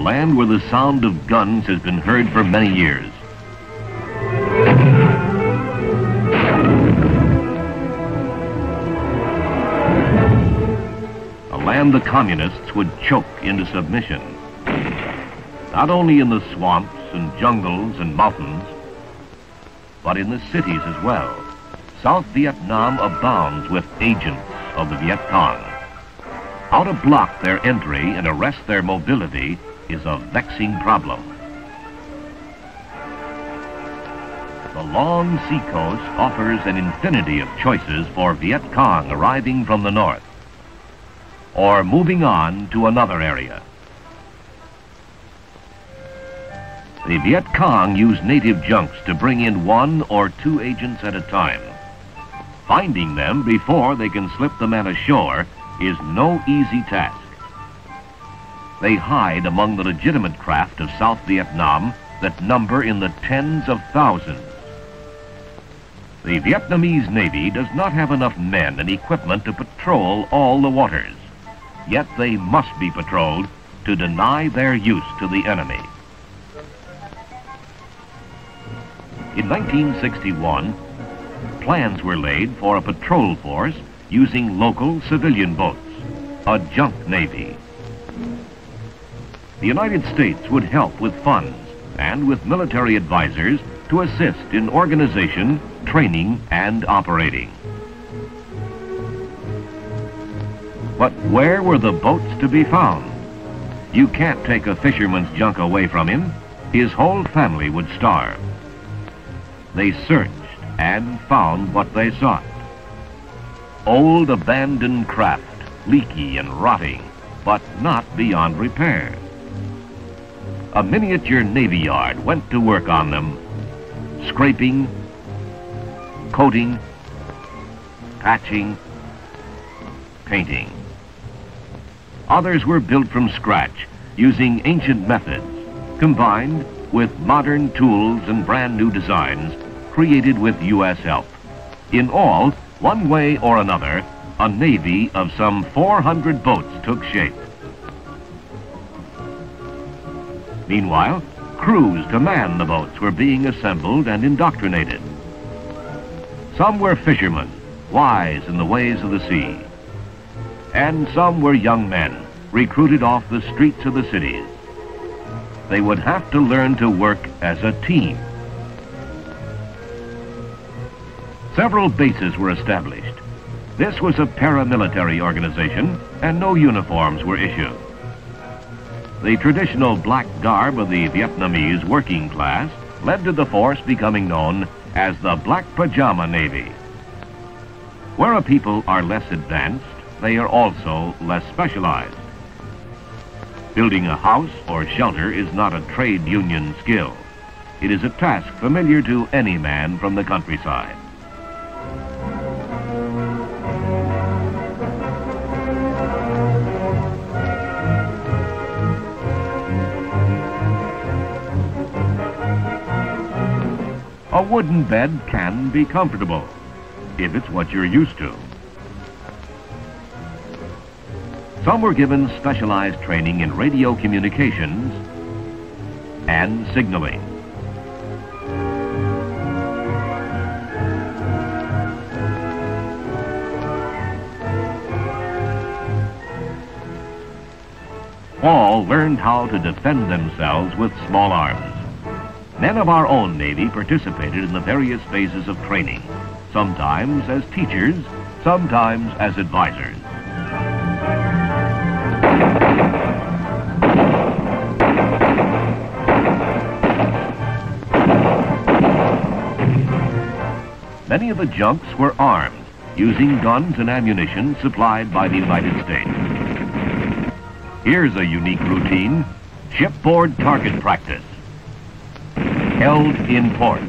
land where the sound of guns has been heard for many years. A land the communists would choke into submission. Not only in the swamps and jungles and mountains, but in the cities as well. South Vietnam abounds with agents of the Viet Cong. How to block their entry and arrest their mobility is a vexing problem. The long seacoast offers an infinity of choices for Viet Cong arriving from the north or moving on to another area. The Viet Cong use native junks to bring in 1 or 2 agents at a time. Finding them before they can slip the men ashore is no easy task. They hide among the legitimate craft of South Vietnam that number in the tens of thousands. The Vietnamese Navy does not have enough men and equipment to patrol all the waters, yet they must be patrolled to deny their use to the enemy. In 1961, plans were laid for a patrol force using local civilian boats, a junk navy. The United States would help with funds and with military advisors to assist in organization, training, and operating. But where were the boats to be found? You can't take a fisherman's junk away from him. His whole family would starve. They searched and found what they sought. Old abandoned craft, leaky and rotting, but not beyond repair. A miniature navy yard went to work on them, scraping, coating, patching, painting. Others were built from scratch using ancient methods, combined with modern tools and brand new designs created with U.S. help. In all, one way or another, a navy of some 400 boats took shape. Meanwhile, crews to man the boats were being assembled and indoctrinated. Some were fishermen, wise in the ways of the sea. And some were young men, recruited off the streets of the cities. They would have to learn to work as a team. Several bases were established. This was a paramilitary organization, and no uniforms were issued. The traditional black garb of the Vietnamese working class led to the force becoming known as the Black Pyjama Navy. Where a people are less advanced, they are also less specialized. Building a house or shelter is not a trade union skill. It is a task familiar to any man from the countryside. A wooden bed can be comfortable, if it's what you're used to. Some were given specialized training in radio communications and signaling. All learned how to defend themselves with small arms. Men of our own Navy participated in the various phases of training, sometimes as teachers, sometimes as advisors. Many of the junks were armed, using guns and ammunition supplied by the United States. Here's a unique routine: shipboard target practice, held in port.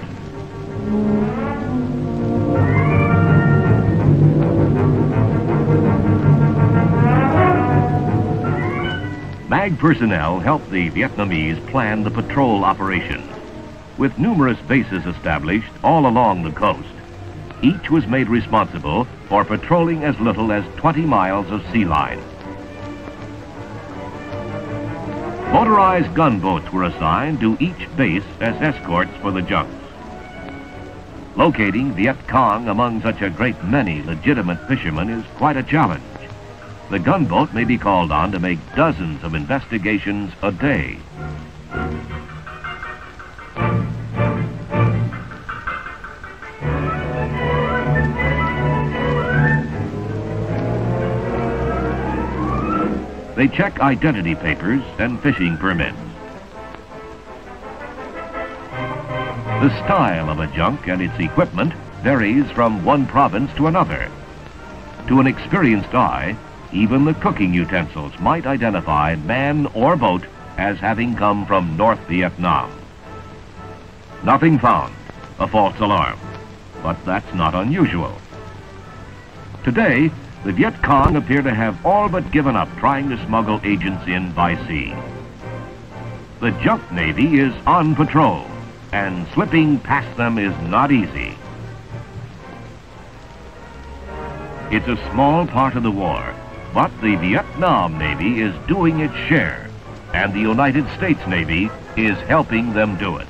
MAG personnel helped the Vietnamese plan the patrol operations. With numerous bases established all along the coast, each was made responsible for patrolling as little as 20 miles of sea line. Motorized gunboats were assigned to each base as escorts for the junks. Locating Viet Cong among such a great many legitimate fishermen is quite a challenge. The gunboat may be called on to make dozens of investigations a day. They check identity papers and fishing permits. The style of a junk and its equipment varies from one province to another. To an experienced eye, even the cooking utensils might identify man or boat as having come from North Vietnam. Nothing found, a false alarm, but that's not unusual. Today, the Viet Cong appear to have all but given up trying to smuggle agents in by sea. The junk navy is on patrol, and slipping past them is not easy. It's a small part of the war, but the Vietnam Navy is doing its share, and the United States Navy is helping them do it.